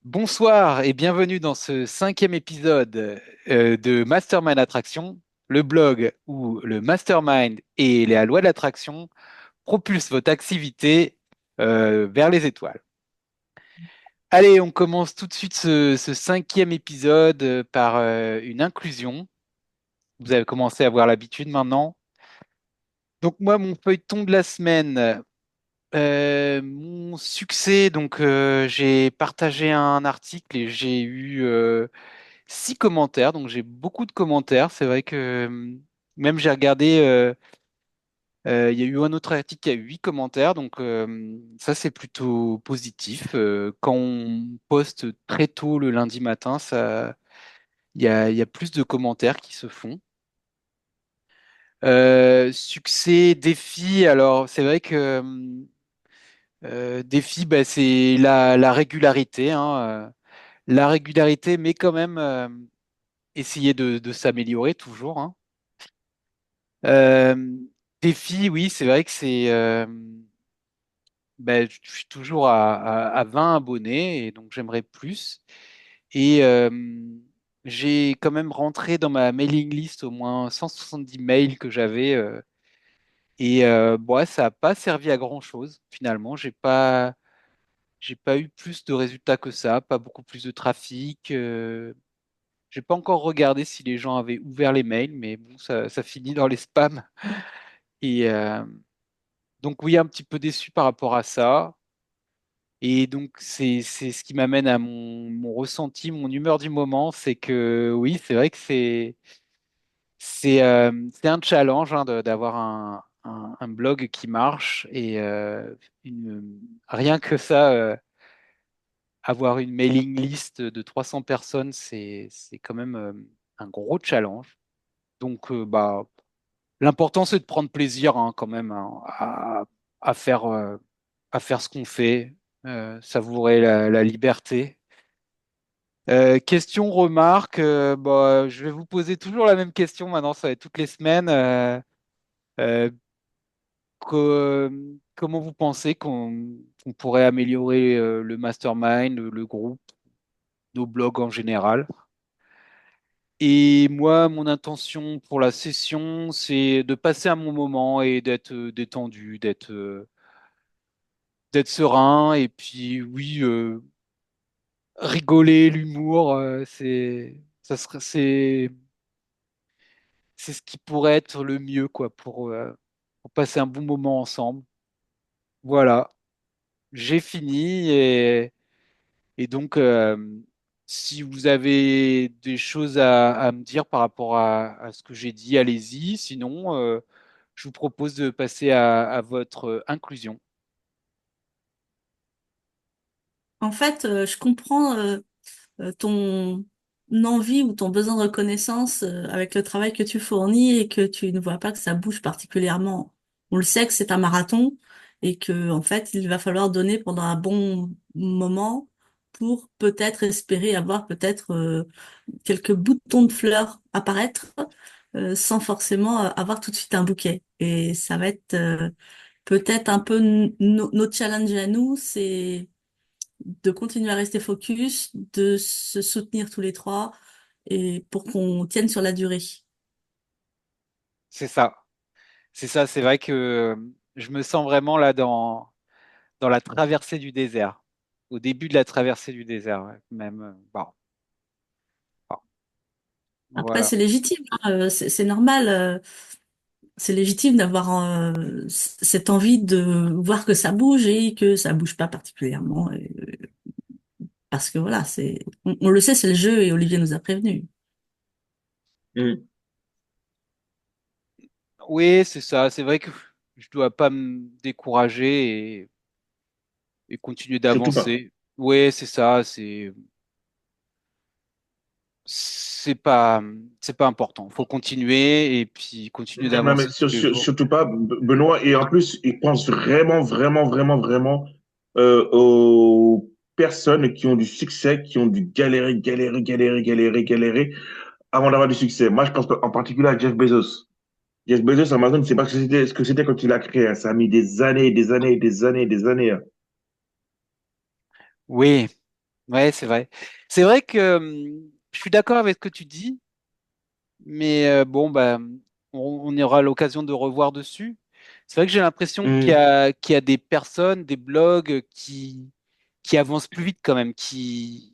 Bonsoir et bienvenue dans ce cinquième épisode de Mastermind Attraction, le blog où le mastermind et les lois de l'attraction propulsent votre activité vers les étoiles. Allez, on commence tout de suite ce cinquième épisode par une inclusion. Vous avez commencé à avoir l'habitude maintenant. Donc moi, mon feuilleton de la semaine, mon succès, j'ai partagé un article et j'ai eu 6 commentaires, donc j'ai beaucoup de commentaires. C'est vrai que même j'ai regardé, il y a eu un autre article qui a eu 8 commentaires, donc ça c'est plutôt positif. Quand on poste très tôt le lundi matin, il y a plus de commentaires qui se font. Succès, défi, alors c'est vrai que défi, bah, c'est la régularité, hein, la régularité, mais quand même essayer de s'améliorer toujours, hein. Euh, Défi, oui, c'est vrai que je suis toujours à 20 abonnés et donc j'aimerais plus. Et j'ai quand même rentré dans ma mailing list au moins 170 mails que j'avais. Ouais, ça n'a pas servi à grand-chose finalement. J'ai pas eu plus de résultats que ça, pas beaucoup plus de trafic. J'ai pas encore regardé si les gens avaient ouvert les mails, mais bon, ça finit dans les spams. Et donc oui, un petit peu déçu par rapport à ça. Et donc c'est ce qui m'amène à mon ressenti, mon humeur du moment, c'est que oui, c'est vrai que c'est un challenge hein, d'avoir un blog qui marche et rien que ça, avoir une mailing list de 300 personnes, c'est quand même un gros challenge. Donc bah l'important c'est de prendre plaisir hein, quand même hein, à faire ce qu'on fait, savourer la liberté. Question, remarque, bah, je vais vous poser toujours la même question maintenant, ça va être toutes les semaines. Euh, Comment vous pensez qu'on pourrait améliorer le mastermind, le groupe, nos blogs en général? Et moi, mon intention pour la session, c'est de passer un bon moment et d'être détendu, d'être serein. Et puis, oui, rigoler, l'humour, c'est ce qui pourrait être le mieux, quoi, pour passer un bon moment ensemble. Voilà, j'ai fini et donc, si vous avez des choses à me dire par rapport à ce que j'ai dit, allez-y. Sinon, je vous propose de passer à votre inclusion. En fait, je comprends ton envie ou ton besoin de reconnaissance avec le travail que tu fournis et que tu ne vois pas que ça bouge particulièrement. On le sait que c'est un marathon et que en fait, il va falloir donner pendant un bon moment pour peut-être espérer avoir peut-être quelques boutons de fleurs apparaître sans forcément avoir tout de suite un bouquet. Et ça va être peut-être un peu notre challenge à nous, c'est de continuer à rester focus, de se soutenir tous les trois et pour qu'on tienne sur la durée. C'est ça. C'est ça. C'est vrai que je me sens vraiment là dans la traversée du désert. Au début de la traversée du désert, ouais, même. Bon, bon, Après, voilà. c'est légitime, hein, c'est normal, c'est légitime d'avoir cette envie de voir que ça bouge et que ça bouge pas particulièrement. Parce que voilà, on le sait, c'est le jeu et Olivier nous a prévenus. Mm. Oui, c'est ça. C'est vrai que je dois pas me décourager et continuer Surtout pas. d'avancer. Oui, c'est ça. C'est pas important. Faut continuer et puis continuer Non, mais d'avancer tous les jours. surtout pas, Benoît. Et en plus, il pense vraiment, vraiment, vraiment, vraiment aux personnes qui ont du succès, qui ont dû galérer, galérer, galérer, galérer, galérer avant d'avoir du succès. Moi, je pense en particulier à Jeff Bezos. Jeff Bezos, Amazon, c'est pas ce que c'était quand il a créé, hein. Ça a mis des années, des années, des années, des années, hein. Oui, Ouais, c'est vrai. C'est vrai que je suis d'accord avec ce que tu dis, mais bon, bah, on aura l'occasion de revoir dessus. C'est vrai que j'ai l'impression Hmm. qu'il y a des personnes, des blogs qui avancent plus vite quand même, qui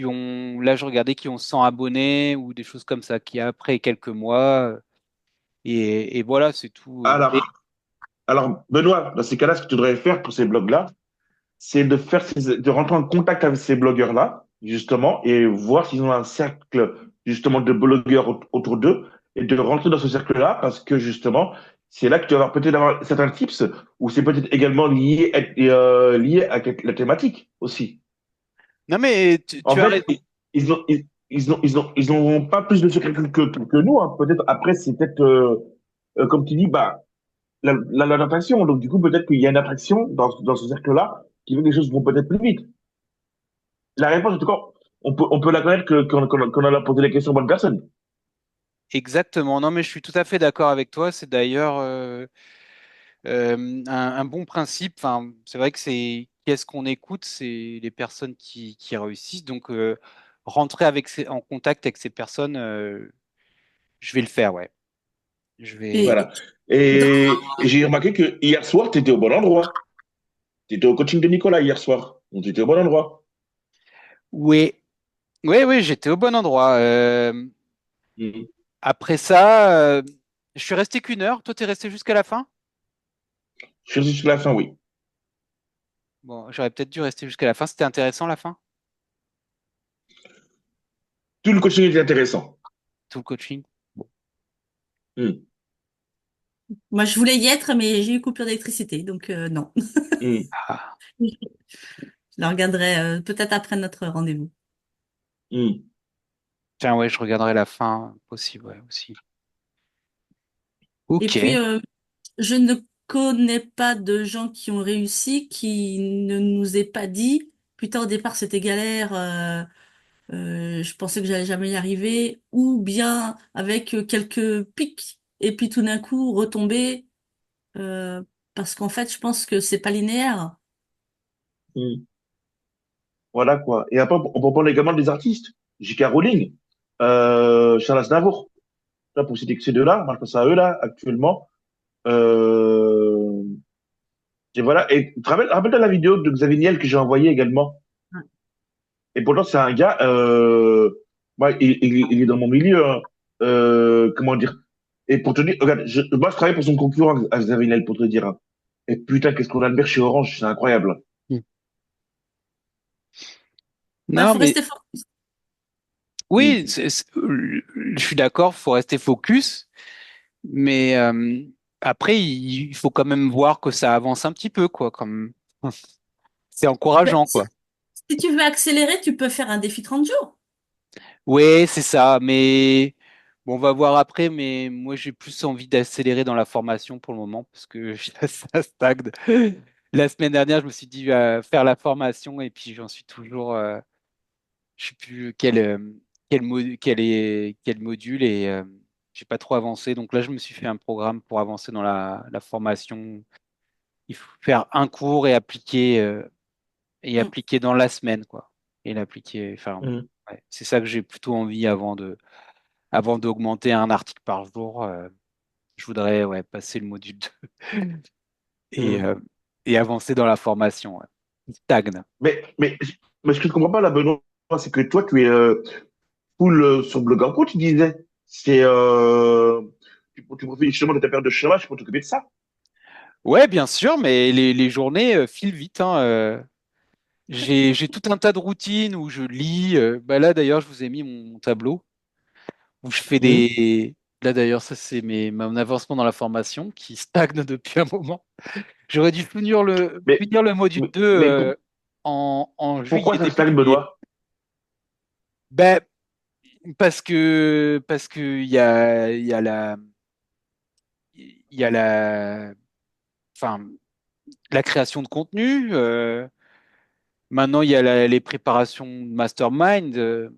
ont, là je regardais, qui ont 100 abonnés ou des choses comme ça, qui après quelques mois, et voilà, c'est tout. Alors, alors, Benoît, dans ces cas-là, ce que tu devrais faire pour ces blogs-là, c'est de rentrer en contact avec ces blogueurs-là, justement, et voir s'ils ont un cercle, justement, de blogueurs autour d'eux, et de rentrer dans ce cercle-là, parce que, justement, c'est là que tu vas peut-être avoir certains tips, ou c'est peut-être également lié à la thématique aussi. Non mais En tu as fait, raison. ils ont pas plus de secrets que nous, hein. Peut-être, après, c'est peut-être, comme tu dis, bah, l'attraction. Donc, du coup, peut-être qu'il y a une attraction dans ce cercle-là qui fait que les choses vont peut-être plus vite. La réponse, en tout cas, on peut la connaître qu'on a posé les questions aux bonnes personnes. Exactement. Non mais je suis tout à fait d'accord avec toi. C'est d'ailleurs un bon principe. Enfin, c'est vrai que c'est qu'est-ce qu'on écoute, c'est les personnes qui réussissent. Donc rentrer en contact avec ces personnes, je vais le faire, ouais. Je vais. Et Voilà. dans- Et j'ai remarqué que hier soir, tu étais au bon endroit. Tu étais au coaching de Nicolas hier soir. Donc, tu étais au bon endroit. Oui, oui, oui, j'étais au bon endroit. Mhm. Après ça, je suis resté qu'une heure. Toi, t'es resté jusqu'à la fin? Je suis jusqu'à la fin, oui. Bon, j'aurais peut-être dû rester jusqu'à la fin. C'était intéressant la fin, Tout le coaching était intéressant. tout le coaching. Bon. Mhm. Moi, je voulais y être, mais j'ai eu coupure d'électricité, donc non. Mhm. Ah. Je la regarderai peut-être après notre rendez-vous. Mhm. Tiens, ouais, je regarderai la fin possible, ouais, aussi. Et Ok. puis, je ne connais pas de gens qui ont réussi, qui ne nous aient pas dit. Putain, au départ, c'était galère. Je pensais que j'allais jamais y arriver. Ou bien avec quelques pics et puis tout d'un coup retomber. euh, Parce qu'en fait, je pense que c'est pas linéaire. Mhm. Voilà quoi. Et après, on peut prendre également des artistes. J.K. Rowling, Charles Aznavour. Là, pour citer que ces deux-là, moi je pense à eux là, actuellement. Euh, et voilà. Et rappelle-toi la vidéo de Xavier Niel que j'ai envoyée également. Et pourtant, c'est un gars, ouais, il est dans mon milieu, hein. Comment dire? Et pour te dire, regarde, moi je travaille pour son concurrent à Xavier Niel, pour te dire, hein. Et putain, qu'est-ce qu'on a de bien chez Orange, c'est incroyable. Hmm. Ouais, Non, faut mais rester fort. Hmm. oui, je suis d'accord, faut rester focus, mais après, il faut quand même voir que ça avance un petit peu, quoi. Comme c'est Ben, encourageant, si, quoi. si tu veux accélérer, tu peux faire un défi 30 jours. Oui, c'est ça, mais bon, on va voir après, mais moi j'ai plus envie d'accélérer dans la formation pour le moment parce que ça stagne. La semaine dernière, je me suis dit faire la formation et puis j'en suis toujours, je sais plus quel module et j'ai pas trop avancé. Donc là, je me suis fait un programme pour avancer dans la formation. Il faut faire un cours et Mm. appliquer dans la semaine, quoi. Et l'appliquer, enfin, Hmm. ouais, c'est ça que j'ai plutôt envie avant d'augmenter un article par jour, je voudrais ouais, passer le module 2 et, Hmm. euh, et avancer dans la formation. Ouais. Il stagne. Mais, mais, mais ce que je comprends pas là, Benoît, c'est que toi, tu es full sur Blogger Pro, tu disais. C'est, tu profites justement de ta période de chômage pour t'occuper de ça. Ouais, bien sûr, mais les journées filent vite. Hein, j'ai tout un tas de routines où je lis. Bah là, d'ailleurs, je vous ai mis mon tableau où je fais Hmm. des. Là, d'ailleurs, ça, c'est mon avancement dans la formation qui stagne depuis un moment. J'aurais dû Mais, finir le module 2 mais en juillet, pourquoi ça début stagne, juillet. Benoît? Ben, parce que il y a la enfin la création de contenu. Maintenant il y a les préparations de mastermind.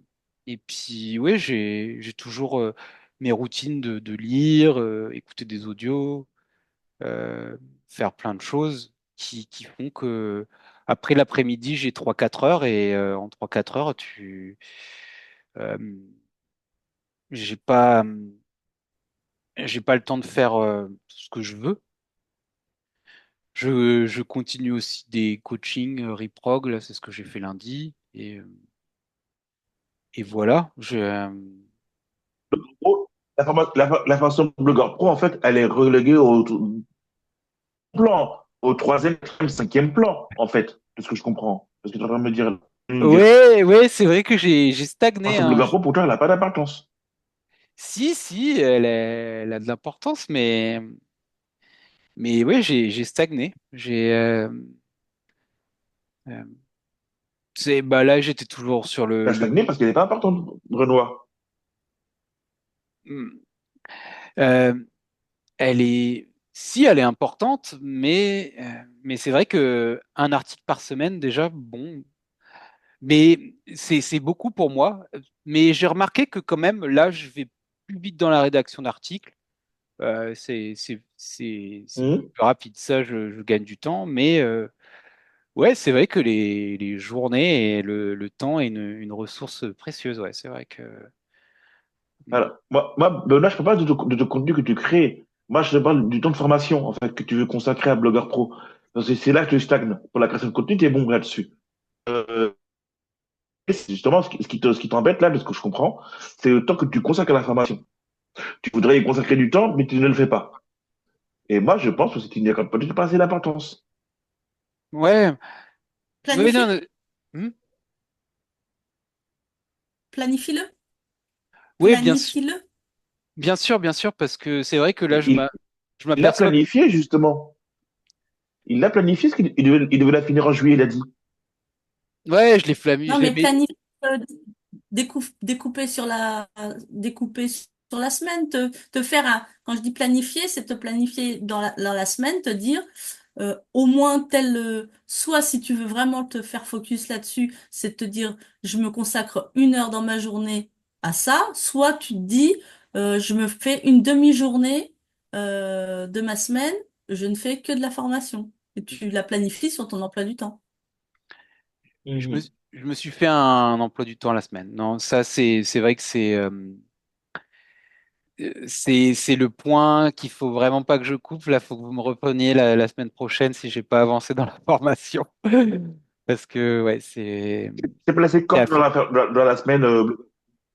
Et puis oui, j'ai toujours mes routines de lire, écouter des audios, euh, faire plein de choses qui font que Après l'après-midi, j'ai 3-4 heures et en 3-4 heures, euh, j'ai pas, j'ai pas le temps de faire tout ce que je veux. Je continue aussi des coachings Reprog, là, c'est ce que j'ai fait lundi. Et voilà, Pro, la formation blogueur pro, en fait, elle est reléguée au plan, au troisième, quatrième, cinquième plan, en fait, de ce que je comprends. Parce que tu es en train de me dire, ouais, ouais, c'est vrai que j'ai stagné, formation hein. blogueur pro, pour toi, elle n'a pas d'importance. Si, si, elle a de l'importance, mais ouais, j'ai stagné. Euh, bah là, j'étais toujours sur Elle a stagné parce qu'elle n'est pas importante, Renoir. Hmm. Euh, si, elle est importante, mais c'est vrai que un article par semaine, déjà, bon, mais c'est beaucoup pour moi. Mais j'ai remarqué que quand même, là, je vais plus vite dans la rédaction d'articles. C'est beaucoup Mhm. plus rapide. Ça, je gagne du temps. Mais ouais, c'est vrai que les journées et le temps est une ressource précieuse. Ouais, c'est vrai que. Alors, Benoît, je ne parle pas de contenu que tu crées. Moi, je te parle du temps de formation, en fait, que tu veux consacrer à blogueur pro. Parce que c'est là que tu stagnes. Pour la création de contenu, tu es bon là-dessus. Euh, et c'est justement ce qui t'embête là, de ce que je comprends, c'est le temps que tu consacres à la formation. Tu voudrais y consacrer du temps, mais tu ne le fais pas. Et moi, je pense que c'est une peut-être pas assez d'importance. Ouais, ouais, non, Planifie, hmm. planifie-le, Ouais, planifie-le. bien sûr, parce que c'est vrai que là, Il je il l'a m'aperçois. planifié, justement. Il l'a planifié, parce qu'il devait la finir en juillet, il a dit. Ouais, Non, je mais l'avais. planifie, découper découper sur la semaine, te faire quand je dis planifier, c'est te planifier dans la semaine, te dire au moins soit si tu veux vraiment te faire focus là-dessus, c'est de te dire je me consacre 1 heure dans ma journée à ça, soit tu te dis je me fais une demi-journée de ma semaine, je ne fais que de la formation. Et tu la planifies sur ton emploi du temps. Mhm. Je me suis fait un emploi du temps la semaine. Non, ça, c'est vrai que c'est le point qu'il faut vraiment pas que je coupe. Là, faut que vous me repreniez la semaine prochaine si j'ai pas avancé dans la formation. Parce que, ouais, C'est placé c'est quand à dans fond. la semaine,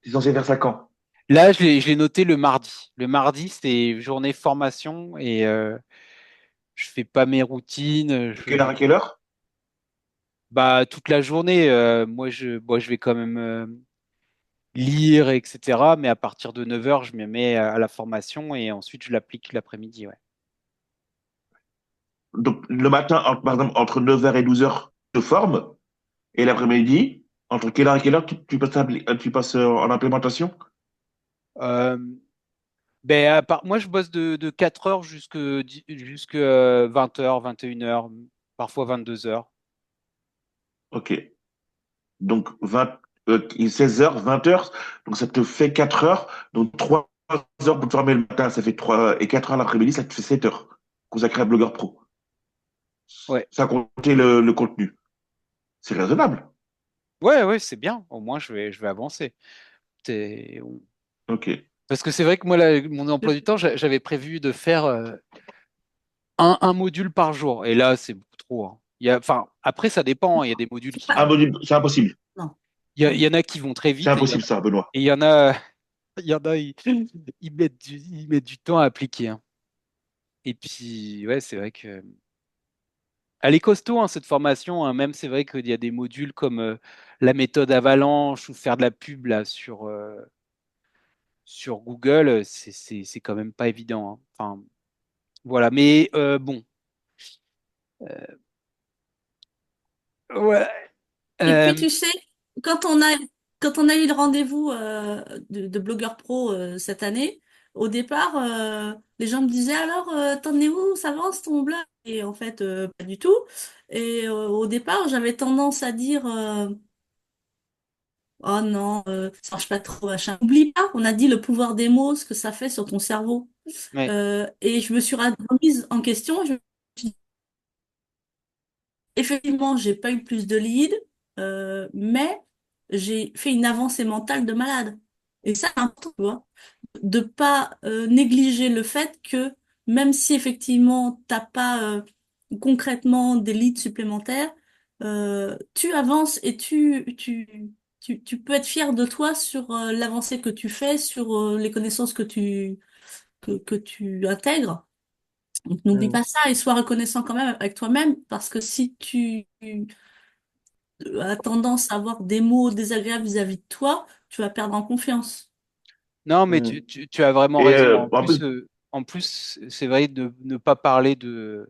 tu es censé faire ça quand? Là, je l'ai noté le mardi. Le mardi, c'est journée formation et je fais pas mes routines. De quelle heure à quelle heure? Bah, toute la journée, moi, je vais quand même lire, etc. Mais à partir de 9 heures, je me mets à la formation et ensuite je l'applique l'après-midi. Ouais. Donc, le matin, par exemple, entre 9h et 12h, tu te formes, et l'après-midi, entre quelle heure et quelle heure tu passes en implémentation? Euh, ben, moi, je bosse de 4 heures jusque 20 heures, 21 heures, parfois 22 heures. Ok. Donc, 16h, 20h, donc ça te fait 4 heures. Donc, 3 heures pour te former le matin, ça fait 3 et 4 heures l'après-midi, ça te fait 7 heures consacré à Blogueur Pro. Ouais, Ça compter le contenu. C'est raisonnable. ouais, ouais, c'est bien. Au moins, je vais avancer. Ok. Parce que c'est vrai que moi, mon emploi du temps, j'avais prévu de faire un module par jour. Et là, c'est beaucoup trop, hein. Enfin, après, ça dépend, hein. Il y a des modules C'est qui pas, vont. C'est impossible. non. Il y en a qui vont très C'est vite impossible, ça, Benoît. et il y en a, il y en a, ils mettent du temps à appliquer, hein. Et puis, ouais, c'est vrai que. Elle est costaud, hein, cette formation, hein. Même, c'est vrai qu'il y a des modules comme la méthode Avalanche ou faire de la pub là, sur Google. C'est quand même pas évident, hein. Enfin, voilà. Mais bon. Ouais. Et puis, Euh, tu sais, quand quand on a eu le rendez-vous de blogueur pro cette année, au départ, les gens me disaient alors, t'en es où, ça avance ton blog? Et en fait, pas du tout. Et au départ, j'avais tendance à dire, oh non, ça marche pas trop, machin. Oublie pas, on a dit le pouvoir des mots, ce que ça fait sur ton cerveau. ouais. Et je me suis remise en question. effectivement, j'ai pas eu plus de leads, mais j'ai fait une avancée mentale de malade. Et ça, c'est important, tu vois, de pas négliger le fait que même si effectivement t'as pas concrètement des leads supplémentaires, tu avances et tu peux être fier de toi sur l'avancée que tu fais, sur les connaissances que tu intègres. Donc n'oublie Hmm. pas ça et sois reconnaissant quand même avec toi-même parce que si tu as tendance à avoir des mots désagréables vis-à-vis de toi, tu vas perdre en confiance. Non, mais Hmm. tu as vraiment Et raison. en plus, En plus, c'est vrai de ne pas parler de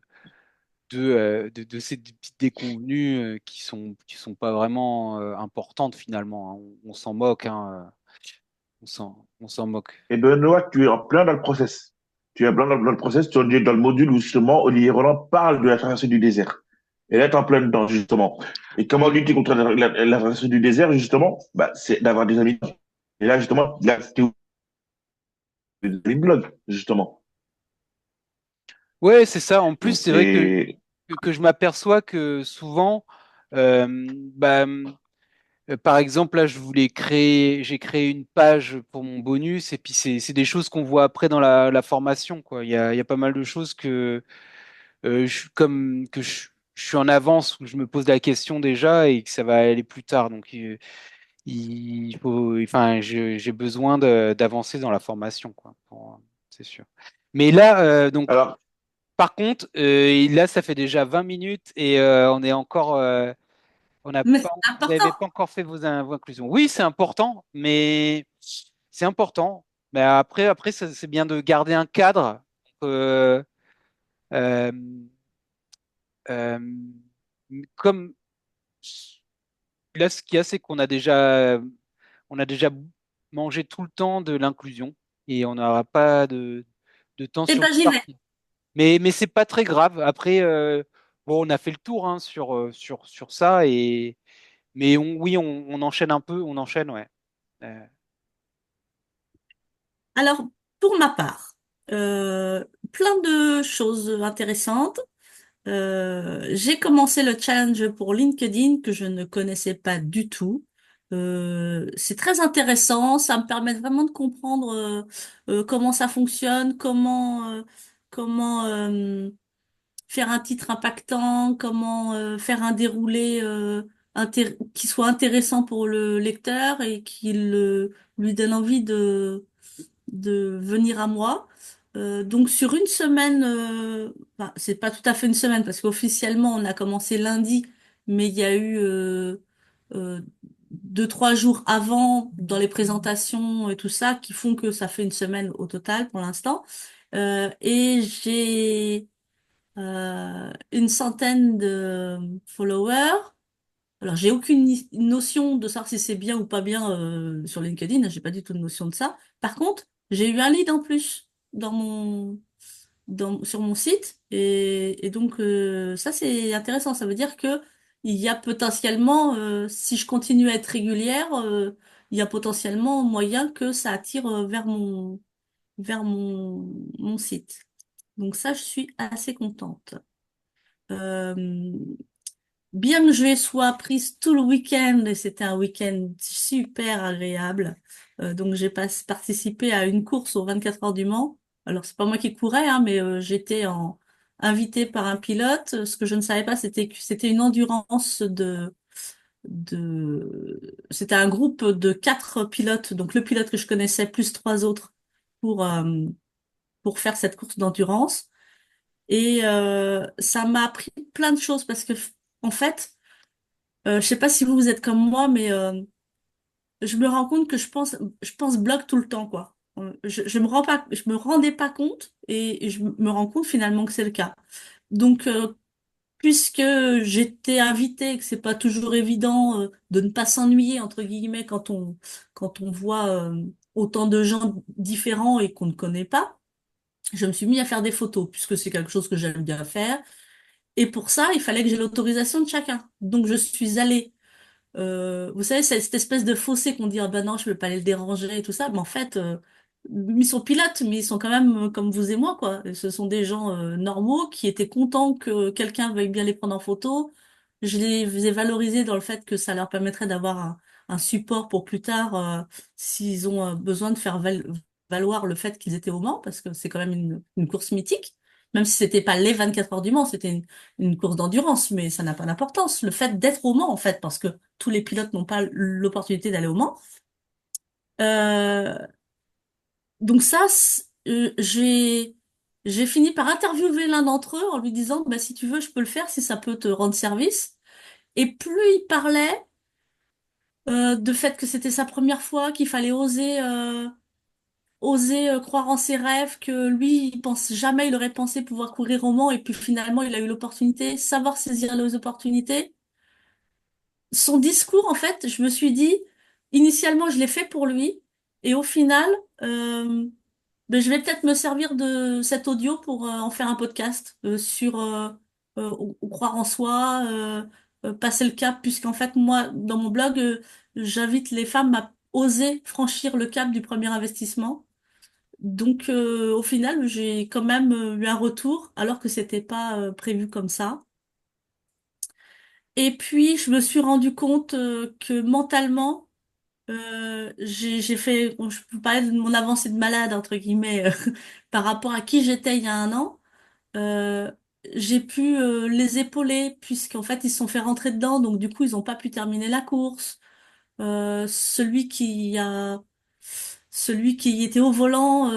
ces petites déconvenues qui sont pas vraiment importantes finalement, hein. On s'en moque, hein, on s'en moque. et Benoît, tu es en plein dans le process. Tu es en plein dans le process, tu es dans le module où justement Olivier Roland parle de la traversée du désert. Et là, tu es en plein dedans, justement. Et comment Oui. lutter contre la traversée du désert, justement? Bah, c'est d'avoir des amis. Et là, justement, là, c'était des blogs, justement. Ouais, c'est ça. En plus, Donc, c'est vrai et que je m'aperçois que souvent, euh, bah, par exemple, là, j'ai créé une page pour mon bonus, et puis c'est des choses qu'on voit après dans la formation, quoi. Il y a pas mal de choses je suis en avance, où je me pose la question déjà, et que ça va aller plus tard. Donc, il faut, enfin, j'ai besoin d'avancer dans la formation, quoi, c'est sûr. Mais là, donc, alors, par contre, là, ça fait déjà 20 minutes et on est encore, on n'a Mais pas, c'est vous important. n'avez pas encore fait vos inclusions. Oui, c'est important, mais c'est important. Mais après, c'est bien de garder un cadre. Euh, euh, euh, comme là, ce qu'il y a, c'est on a déjà mangé tout le temps de l'inclusion et on n'aura pas de temps Eh sur ben, l'autre j'y vais. partie. Mais c'est pas très grave. Après, bon, on a fait le tour, hein, sur ça. Mais oui, on enchaîne un peu. On enchaîne, ouais. Euh, Alors, pour ma part, euh, plein de choses intéressantes. J'ai commencé le challenge pour LinkedIn que je ne connaissais pas du tout. C'est très intéressant, ça me permet vraiment de comprendre comment ça fonctionne, comment faire un titre impactant, comment faire un déroulé qui soit intéressant pour le lecteur et qui lui donne envie de venir à moi. Donc sur une semaine, enfin, c'est pas tout à fait une semaine parce qu'officiellement on a commencé lundi, mais il y a eu euh, 2, 3 jours avant dans les présentations et tout ça qui font que ça fait une semaine au total pour l'instant. Et j'ai une centaine de followers. Alors, j'ai aucune notion de savoir si c'est bien ou pas bien sur LinkedIn. J'ai pas du tout de notion de ça. Par contre, j'ai eu un lead en plus sur mon site. Et donc, ça, c'est intéressant. Ça veut dire que il y a potentiellement, si je continue à être régulière, il y a potentiellement moyen que ça attire vers mon site. Donc ça, je suis assez contente. Euh, Bien que je sois prise tout le week-end, et c'était un week-end super agréable, donc j'ai participé à une course aux 24 heures du Mans. Alors c'est pas moi qui courais, hein, mais j'étais invitée par un pilote. Ce que je ne savais pas, c'était que c'était une endurance c'était un groupe de 4 pilotes, donc le pilote que je connaissais plus 3 autres pour faire cette course d'endurance. Et ça m'a appris plein de choses parce que en fait, je sais pas si vous êtes comme moi, mais je me rends compte que je pense blog tout le temps, quoi. Je me rendais pas compte et je me rends compte finalement que c'est le cas. Donc, puisque j'étais invitée, et que c'est pas toujours évident de ne pas s'ennuyer entre guillemets quand on voit autant de gens différents et qu'on ne connaît pas, je me suis mis à faire des photos puisque c'est quelque chose que j'aime bien faire. Et pour ça, il fallait que j'ai l'autorisation de chacun. Donc, je suis allée vous savez, c'est cette espèce de fossé qu'on dit, ah ben non, je ne vais pas aller le déranger et tout ça. Mais en fait, ils sont pilotes, mais ils sont quand même comme vous et moi, quoi. Et ce sont des gens normaux qui étaient contents que quelqu'un veuille bien les prendre en photo. je les ai valorisés dans le fait que ça leur permettrait d'avoir un support pour plus tard s'ils ont besoin de faire valoir le fait qu'ils étaient au Mans, parce que c'est quand même une course mythique. Même si c'était pas les 24 heures du Mans, c'était une course d'endurance, mais ça n'a pas d'importance. Le fait d'être au Mans, en fait, parce que tous les pilotes n'ont pas l'opportunité d'aller au Mans. Euh, donc ça, j'ai fini par interviewer l'un d'entre eux en lui disant, bah, si tu veux, je peux le faire, si ça peut te rendre service. Et plus il parlait de fait que c'était sa première fois, qu'il fallait oser croire en ses rêves, que lui, il pense jamais, il aurait pensé pouvoir courir au Mans, et puis finalement, il a eu l'opportunité, savoir saisir les opportunités. Son discours, en fait, je me suis dit, initialement, je l'ai fait pour lui, et au final, euh, ben, je vais peut-être me servir de cet audio pour en faire un podcast sur croire en soi, passer le cap, puisqu'en fait, moi, dans mon blog, j'invite les femmes à oser franchir le cap du premier investissement. Donc, au final, j'ai quand même eu un retour, alors que c'était pas prévu comme ça. Et puis, je me suis rendu compte que mentalement, j'ai fait, bon, je peux parler de mon avancée de malade, entre guillemets, par rapport à qui j'étais il y a un an. Euh, j'ai pu les épauler, puisqu'en fait, ils se sont fait rentrer dedans, donc du coup, ils n'ont pas pu terminer la course. Celui qui était au volant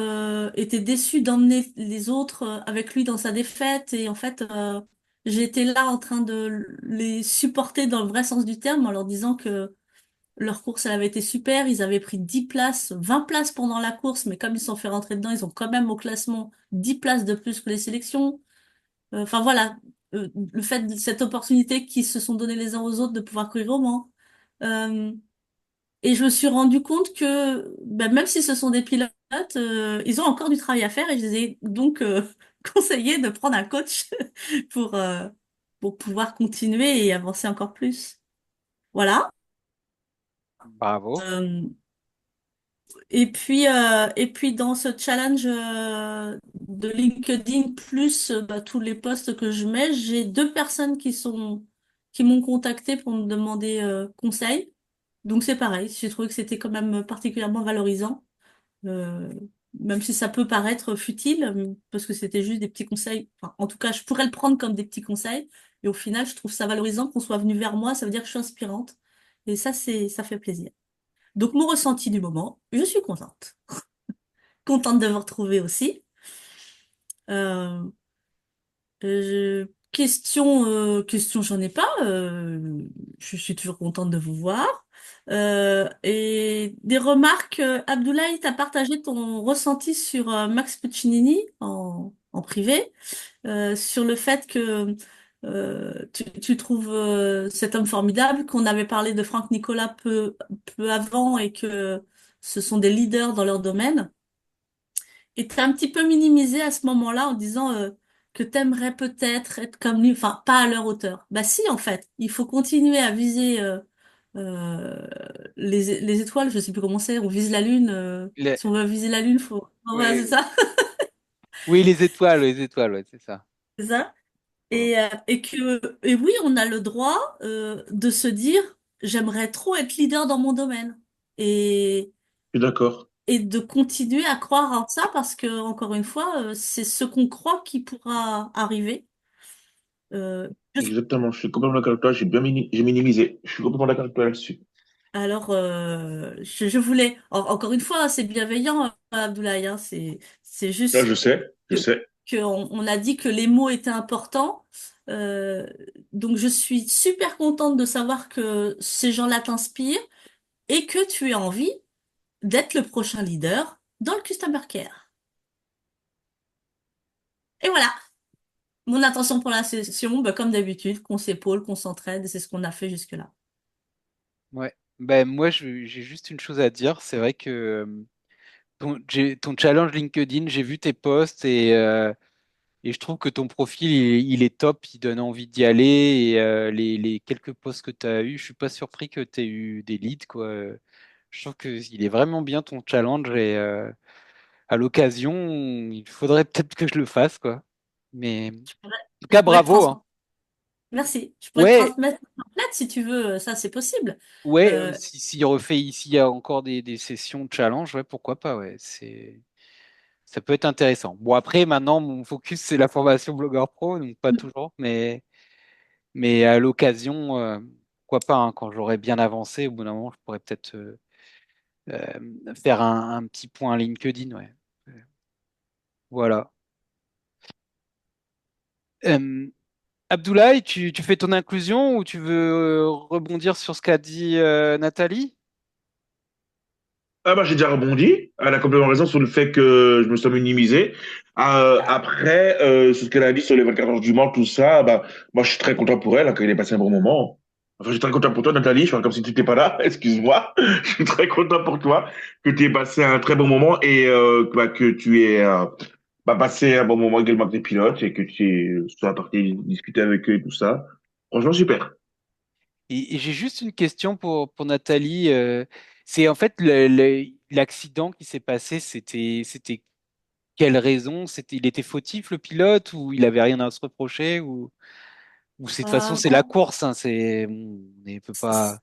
était déçu d'emmener les autres avec lui dans sa défaite, et en fait, j'ai été là en train de les supporter dans le vrai sens du terme, en leur disant que leur course, elle avait été super. Ils avaient pris 10 places, 20 places pendant la course, mais comme ils se sont fait rentrer dedans, ils ont quand même au classement 10 places de plus que les sélections. Enfin voilà, le fait de cette opportunité qu'ils se sont donné les uns aux autres de pouvoir courir au Mans. Euh, et je me suis rendu compte que ben, même si ce sont des pilotes, ils ont encore du travail à faire, et je les ai donc conseillé de prendre un coach pour, euh, pour pouvoir continuer et avancer encore plus. Voilà. Bravo. Euh, et puis dans ce challenge de LinkedIn plus bah, tous les posts que je mets, j'ai deux personnes qui m'ont contacté pour me demander conseil. Donc c'est pareil, j'ai trouvé que c'était quand même particulièrement valorisant, euh, même si ça peut paraître futile, parce que c'était juste des petits conseils. Enfin, en tout cas, je pourrais le prendre comme des petits conseils. Et au final, je trouve ça valorisant qu'on soit venu vers moi. Ça veut dire que je suis inspirante. Et ça, ça fait plaisir. Donc mon ressenti du moment, je suis contente. Contente de vous retrouver aussi. Euh, question, j'en ai pas. Je suis toujours contente de vous voir. Et des remarques, Abdoulaye, t'as partagé ton ressenti sur Max Puccinini en privé, sur le fait que tu trouves cet homme formidable, qu'on avait parlé de Franck Nicolas peu avant, et que ce sont des leaders dans leur domaine. Et t'as un petit peu minimisé à ce moment-là en disant que t'aimerais peut-être être comme lui, enfin pas à leur hauteur. Bah si, en fait, il faut continuer à viser euh, les étoiles, je sais plus comment c'est, on vise la lune. Les- Si on veut viser la lune, faut... Voilà, c'est ouais. ça. Oui, les étoiles, ouais, c'est ça. C'est ça. Bon, Et oui, on a le droit de se dire, j'aimerais trop être leader dans mon domaine. Et, Je suis d'accord. et de continuer à croire en ça, parce que, encore une fois, c'est ce qu'on croit qui pourra arriver. Euh, je- Exactement. Je suis complètement d'accord avec toi. J'ai minimisé. Je suis complètement d'accord avec toi là-dessus. alors, je voulais, encore une fois, c'est bienveillant, Abdoulaye, hein, c'est Là, juste je sais. Je que, sais. on a dit que les mots étaient importants. Euh, donc, je suis super contente de savoir que ces gens-là t'inspirent, et que tu as envie d'être le prochain leader dans le Customer Care. Et voilà, mon intention pour la session, bah, comme d'habitude, qu'on s'épaule, qu'on s'entraide, et c'est ce qu'on a fait jusque-là. ouais. Ben, moi, j'ai juste une chose à dire. C'est vrai que ton challenge LinkedIn, j'ai vu tes posts et je trouve que ton profil, il est top. Il donne envie d'y aller. Et les quelques posts que tu as eu, je suis pas surpris que tu aies eu des leads, quoi. Je trouve qu'il est vraiment bien ton challenge et à l'occasion, il faudrait peut-être que je le fasse, quoi. Mais en tout cas, Je pourrais te bravo, hein. transmettre. Merci. Je pourrais te Ouais, transmettre une template si tu veux, ça c'est possible. ouais, Euh, s'il refait ici, il y a encore des sessions de challenge, ouais, pourquoi pas, ouais, ça peut être intéressant. Bon, après, maintenant, mon focus, c'est la formation blogueur pro, donc pas toujours, mais à l'occasion, pourquoi pas, hein, quand j'aurai bien avancé, au bout d'un moment, je pourrais peut-être faire un petit point LinkedIn, ouais. Voilà. Euh, Abdoulaye, tu fais ton inclusion ou tu veux rebondir sur ce qu'a dit Nathalie? Ah bah j'ai déjà rebondi. Elle a complètement raison sur le fait que je me suis minimisé. Après, sur ce qu'elle a dit sur les 24 heures du Mans, tout ça, bah moi je suis très content pour elle, hein, qu'elle ait passé un bon moment. Enfin, je suis très content pour toi, Nathalie. Je fais comme si tu n'étais pas là. Excuse-moi. Je suis très content pour toi que tu aies passé un très bon moment et bah, que tu aies bah, passé un bon moment également avec tes pilotes et que tu sois parti discuter avec eux et tout ça. Franchement, super. Et j'ai juste une question pour Nathalie. C'est en fait l'accident qui s'est passé, c'était quelle raison? Il était fautif le pilote ou il avait rien à se reprocher ou c'est de toute façon euh, c'est la course, hein, on ne peut pas.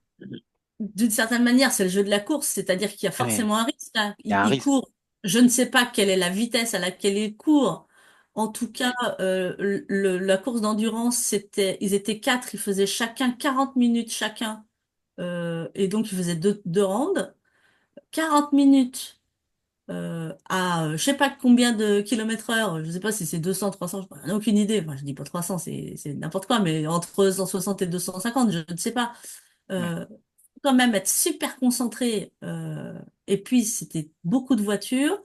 D'une certaine manière, c'est le jeu de la course, c'est-à-dire qu'il y a Ouais, forcément un risque, hein. il y a un Il risque. court, je ne sais pas quelle est la vitesse à laquelle il court. En tout cas, la course d'endurance, ils étaient quatre, ils faisaient chacun 40 minutes chacun, et donc ils faisaient deux rounds. 40 minutes je sais pas combien de kilomètres heure, je sais pas si c'est 200, 300, j'en ai aucune idée. Enfin, je dis pas 300, c'est n'importe quoi, mais entre 160 et 250, je ne sais pas. Ouais. Euh, quand même être super concentré. Et puis, c'était beaucoup de voitures.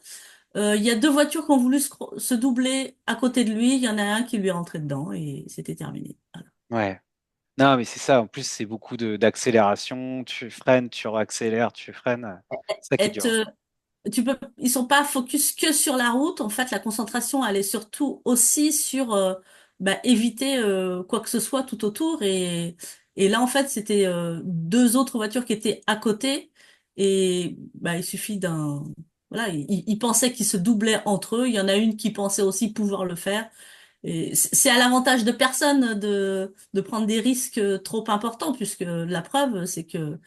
Il y a deux voitures qui ont voulu se doubler à côté de lui. Il y en a un qui lui est rentré dedans et c'était terminé. Voilà. Ouais. Non, mais c'est ça. En plus, c'est beaucoup d'accélération. Tu freines, tu réaccélères, tu freines. C'est ça qui est Être, dur. ils sont pas focus que sur la route. En fait, la concentration, elle est surtout aussi sur éviter quoi que ce soit tout autour. Et là, en fait, c'était deux autres voitures qui étaient à côté. Et il suffit d'un... Voilà, ils pensaient qu'ils se doublaient entre eux. Il y en a une qui pensait aussi pouvoir le faire. Et c'est à l'avantage de personne de prendre des risques trop importants, puisque la preuve, c'est que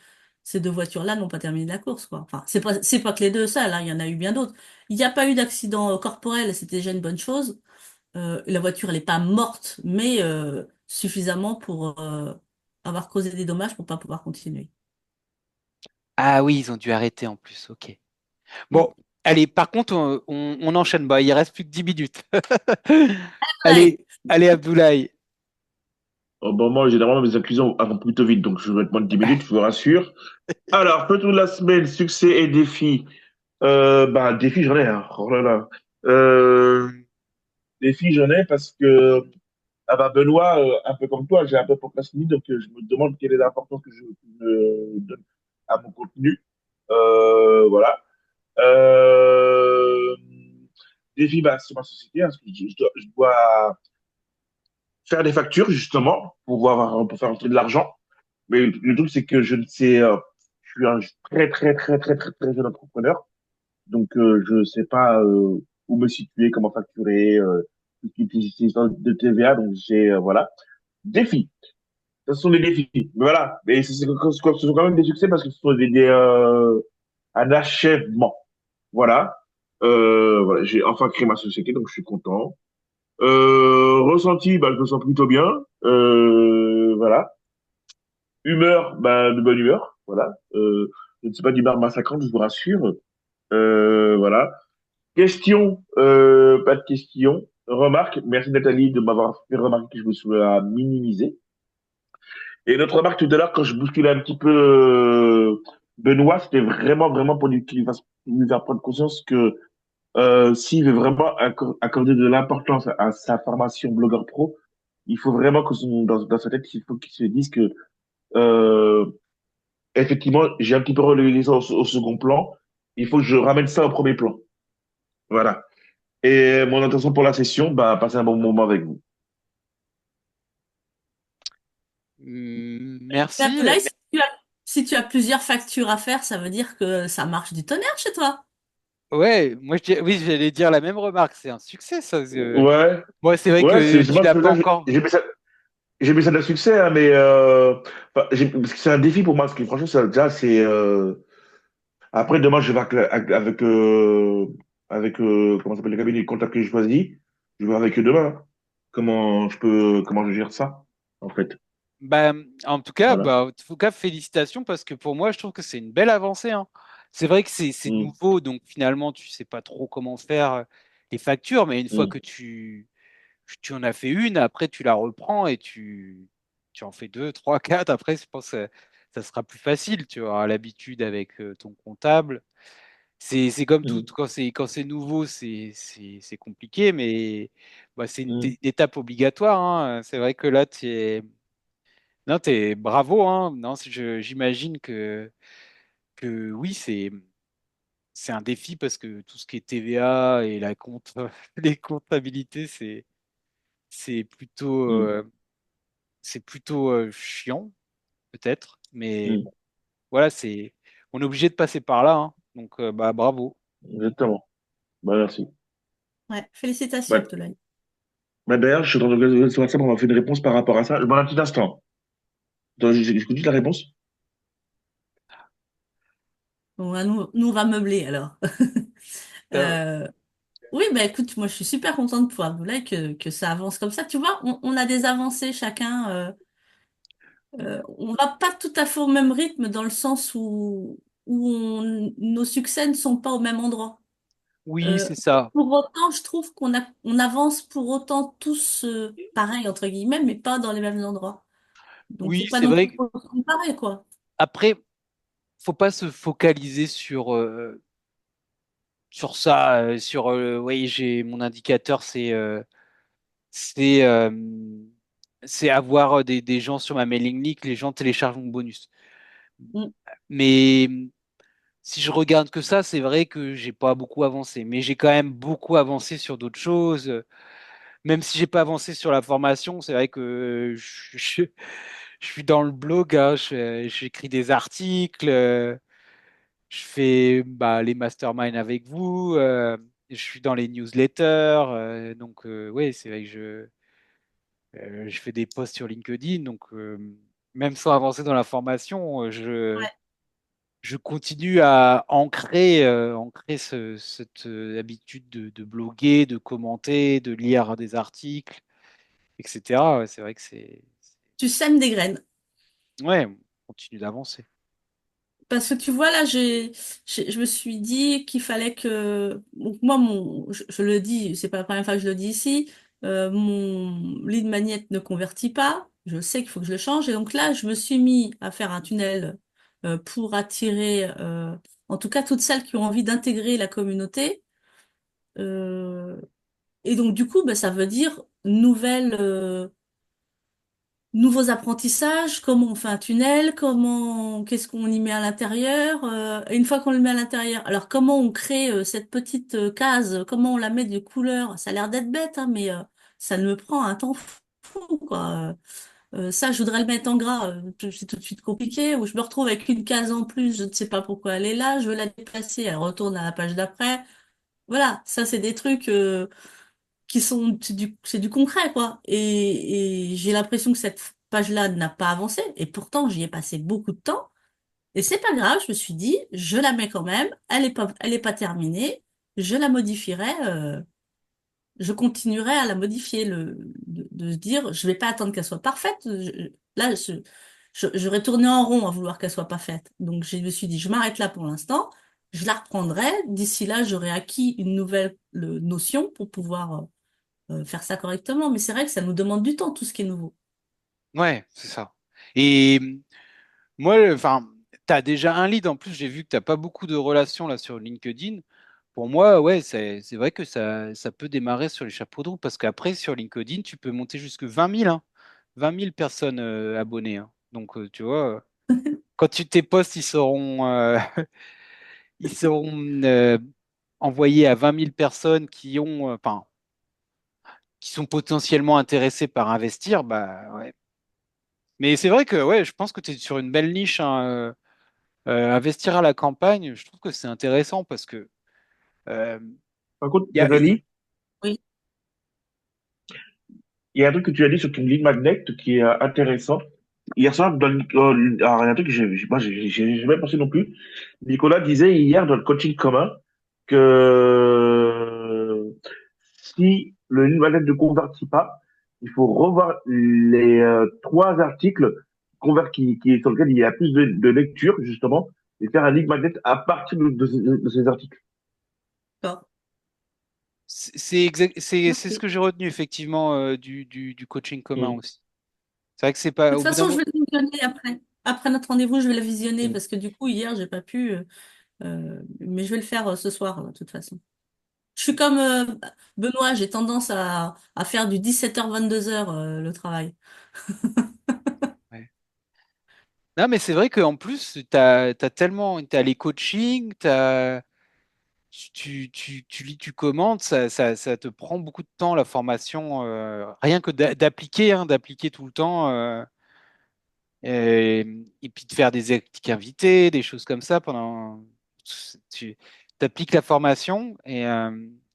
ces deux voitures-là n'ont pas terminé la course, quoi. Enfin, c'est pas que les deux seules, hein, il y en a eu bien d'autres. Il n'y a pas eu d'accident corporel, c'était déjà une bonne chose. La voiture, elle n'est pas morte, mais suffisamment pour avoir causé des dommages pour pas pouvoir continuer. Ah oui, ils ont dû arrêter en plus. Ok. Mm. Bon, allez, par contre, on enchaîne. Bah, il reste plus que 10 minutes. Ouais. Allez, allez, Abdoulaye. Oh, bon, moi, généralement, mes accusants avant plutôt vite, donc je vais te moins de 10 minutes, je vous rassure. Alors, peu toute la semaine, succès et défis. Bah, défis, j'en ai, hein. Oh là là. Euh, défis, j'en ai parce que, ah bah, Benoît, un peu comme toi, j'ai un peu procrastiné, donc je me demande quelle est l'importance que je donne à mon contenu. Voilà. Euh, défi, bah, sur ma société, hein, parce que je dois faire des factures, justement, pour faire entrer de l'argent. Mais le truc, c'est que je ne sais, je suis un très, très, très, très, très, très jeune entrepreneur. Donc, je ne sais pas où me situer, comment facturer, tout ce qui est histoire de TVA. Donc, voilà. Défis. Ce sont des défis. Mais voilà. Mais ce sont quand même des succès parce que ce sont un achèvement. Voilà. Voilà. J'ai enfin créé ma société, donc je suis content. Ressenti, bah, je me sens plutôt bien. Voilà. Humeur, bah, de bonne humeur. Voilà. Je ne suis pas d'humeur massacrante, je vous rassure. Voilà. Question, pas de question. Remarque, merci Nathalie de m'avoir fait remarquer que je me suis minimisé. Et notre remarque tout à l'heure, quand je bousculais un petit peu Benoît, c'était vraiment, vraiment pour lui faire prendre conscience que s'il veut vraiment accorder de l'importance à sa formation blogueur pro, il faut vraiment que dans sa tête, il faut qu'il se dise que euh, effectivement, j'ai un petit peu relégué ça au second plan. Il faut que je ramène ça au premier plan. Voilà. Et mon intention pour la session, bah, passer un bon moment avec vous. Mais Merci. Abdoulaye, si tu as plusieurs factures à faire, ça veut dire que ça marche du tonnerre chez toi. Ouais, moi oui, j'allais dire la même remarque. C'est un succès, ça. Ouais, Moi, c'est vrai ouais, que c'est tu moi, l'as c'est pas ça, encore. j'ai mis ça. j'ai mis ça de succès, hein, mais enfin, parce que c'est un défi pour moi. Parce que franchement, ça, déjà, c'est. Après, demain, je vais comment ça s'appelle le cabinet comptable que j'ai choisi. Je vais voir avec eux demain, hein. Comment je gère ça, en fait. Bah, Voilà. en tout cas, félicitations parce que pour moi, je trouve que c'est une belle avancée, hein. C'est vrai que c'est Mm, nouveau, donc finalement, tu sais pas trop comment faire les factures, mais une fois mm, que tu en as fait une, après tu la reprends et tu en fais deux, trois, quatre. Après, je pense que ça sera plus facile. Tu auras l'habitude avec ton comptable. C'est comme tout, mm, quand c'est nouveau, c'est compliqué, mais bah, c'est mm, une étape obligatoire, hein. C'est vrai que là, tu es. Non, t'es bravo, hein. Non, j'imagine que oui, c'est un défi parce que tout ce qui est TVA et la compte, les comptabilités, c'est plutôt, mm, c'est plutôt chiant, peut-être. Mais mm. bon, voilà, on est obligé de passer par là, hein. Donc, bah, bravo. Exactement. Bah, merci. Ouais, félicitations, Bah, Abdoulaye. bah, d'ailleurs, je suis en train de regarder sur WhatsApp, on m'a fait une réponse par rapport à ça. Bon, un petit instant. Attends, j'écoute juste la réponse. Bon, bah, nous, on va meubler alors. Euh, oui, bah écoute, moi je suis super contente pour Abdoulaye que ça avance comme ça. Tu vois, on a des avancées chacun. On va pas tout à fait au même rythme dans le sens nos succès ne sont pas au même endroit. Oui, Euh, c'est ça. pour autant, je trouve on avance pour autant tous pareil, entre guillemets, mais pas dans les mêmes endroits. Donc, Oui, faut pas c'est non vrai. plus trop se comparer, quoi. Après, faut pas se focaliser sur ça. Oui, j'ai mon indicateur, c'est euh, c'est avoir des gens sur ma mailing list, les gens téléchargent mon bonus. Mm, Mais si je regarde que ça, c'est vrai que j'ai pas beaucoup avancé. Mais j'ai quand même beaucoup avancé sur d'autres choses. Même si j'ai pas avancé sur la formation, c'est vrai que je suis dans le blog, hein, j'écris des articles, je fais bah, les masterminds avec vous, je suis dans les newsletters. Donc, oui, c'est vrai que je fais des posts sur LinkedIn. Donc, même sans avancer dans la formation, je continue à ancrer cette habitude de bloguer, de commenter, de lire des articles, etc. Ouais, c'est vrai que Tu sèmes des graines. Ouais, on continue d'avancer. Parce que tu vois, là, je me suis dit qu'il fallait que. Donc, moi, je le dis, c'est pas la première fois que je le dis ici, mon lead magnet ne convertit pas. Je sais qu'il faut que je le change. Et donc là, je me suis mis à faire un tunnel pour attirer, en tout cas, toutes celles qui ont envie d'intégrer la communauté. Euh, et donc, du coup, ben, ça veut dire nouveaux apprentissages, comment on fait un tunnel, qu'est-ce qu'on y met à l'intérieur, et une fois qu'on le met à l'intérieur, alors comment on crée cette petite case, comment on la met de couleur, ça a l'air d'être bête, hein, mais ça me prend un temps fou, quoi. Ça, je voudrais le mettre en gras, c'est tout de suite compliqué, ou je me retrouve avec une case en plus, je ne sais pas pourquoi elle est là, je veux la déplacer, elle retourne à la page d'après. Voilà, ça c'est des trucs. Qui sont c'est du concret, quoi. Et j'ai l'impression que cette page-là n'a pas avancé, et pourtant j'y ai passé beaucoup de temps. Et c'est pas grave, je me suis dit, je la mets quand même, elle est pas terminée, je la modifierai, je continuerai à la modifier, de se dire, je vais pas attendre qu'elle soit parfaite. Là, j'aurais tourné en rond à vouloir qu'elle soit parfaite. Donc je me suis dit, je m'arrête là pour l'instant, je la reprendrai. D'ici là, j'aurai acquis une nouvelle notion pour pouvoir faire ça correctement. Mais c'est vrai que ça nous demande du temps, tout ce qui est nouveau. Ouais, c'est ça. Et moi, enfin, t'as déjà un lead en plus. J'ai vu que t'as pas beaucoup de relations là sur LinkedIn. Pour moi, ouais, c'est vrai que ça peut démarrer sur les chapeaux de roue parce qu'après, sur LinkedIn, tu peux monter jusque 20 000, hein. 20 000 personnes abonnées, hein. Donc, tu vois, quand tes posts, ils seront envoyés à 20 000 personnes enfin, qui sont potentiellement intéressées par investir, bah ouais. Mais c'est vrai que ouais, je pense que tu es sur une belle niche, hein. Investir à la campagne, je trouve que c'est intéressant parce que euh, Par contre, il y a, Magali, Oui. il y a un truc que tu as dit sur ton lead magnet qui est intéressant. Hier soir, alors, il y a un truc que moi, j'ai jamais pensé non plus. Nicolas disait hier dans le coaching commun que si le lead magnet ne convertit pas, il faut revoir les trois articles sur lesquels il y a plus de lecture, justement, et faire un lead magnet à partir de ces articles. D'accord. C'est ce Ok. que j'ai retenu effectivement du coaching commun Mm. aussi. C'est vrai que c'est pas De toute au bout d'un façon, je moment. vais le visionner après. Après notre rendez-vous, je vais le visionner Mm. parce que du coup, hier, j'ai pas pu. Mais je vais le faire ce soir, de toute façon. Je suis comme Benoît, j'ai tendance à faire du 17h-22h le travail. Ouais. Non, mais c'est vrai qu'en plus, t'as tellement, t'as les coachings, tu lis, tu commandes, ça te prend beaucoup de temps la formation, rien que d'appliquer, hein, d'appliquer tout le temps, et puis de faire des activités invités, des choses comme ça pendant. Tu appliques la formation et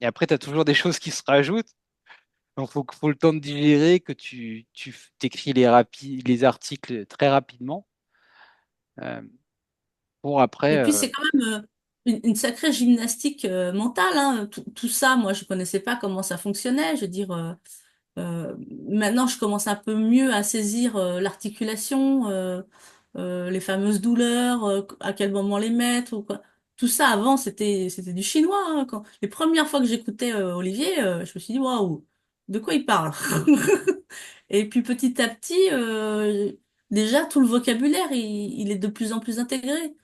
après, tu as toujours des choses qui se rajoutent. Donc, faut le temps de digérer, que tu t'écris les articles très rapidement euh, pour après. Et puis, c'est quand même une sacrée gymnastique mentale, hein. Tout ça, moi, je connaissais pas comment ça fonctionnait. Je veux dire, Euh, maintenant, je commence un peu mieux à saisir l'articulation, les fameuses douleurs, à quel moment les mettre ou quoi. Tout ça avant, c'était du chinois, hein, les premières fois que j'écoutais Olivier, je me suis dit waouh, de quoi il parle? Et puis petit à petit, déjà tout le vocabulaire, il est de plus en plus intégré.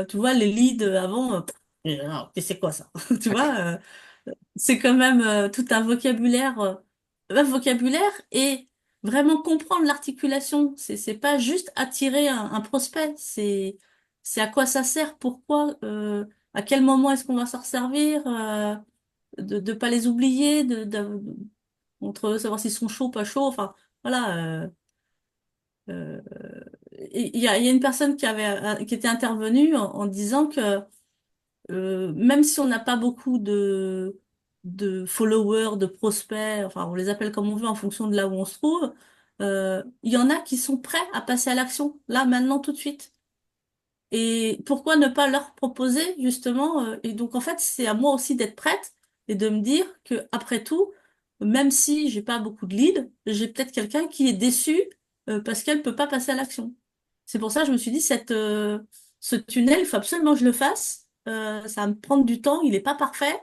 Tu vois, les leads avant, non, c'est quoi ça? Tu vois, c'est quand même tout un vocabulaire et vraiment comprendre l'articulation. C'est pas juste attirer un prospect, c'est à quoi ça sert, pourquoi, à quel moment est-ce qu'on va s'en servir, de pas les oublier, entre savoir s'ils sont chauds, pas chauds, enfin voilà. Euh, il y a une personne qui était intervenue en disant que même si on n'a pas beaucoup de followers, de prospects, enfin on les appelle comme on veut en fonction de là où on se trouve, il y en a qui sont prêts à passer à l'action, là, maintenant, tout de suite. Et pourquoi ne pas leur proposer justement, et donc en fait c'est à moi aussi d'être prête et de me dire que après tout, même si j'ai pas beaucoup de leads, j'ai peut-être quelqu'un qui est déçu parce qu'elle peut pas passer à l'action. C'est pour ça que je me suis dit ce tunnel, il faut absolument que je le fasse. Ça va me prendre du temps, il est pas parfait,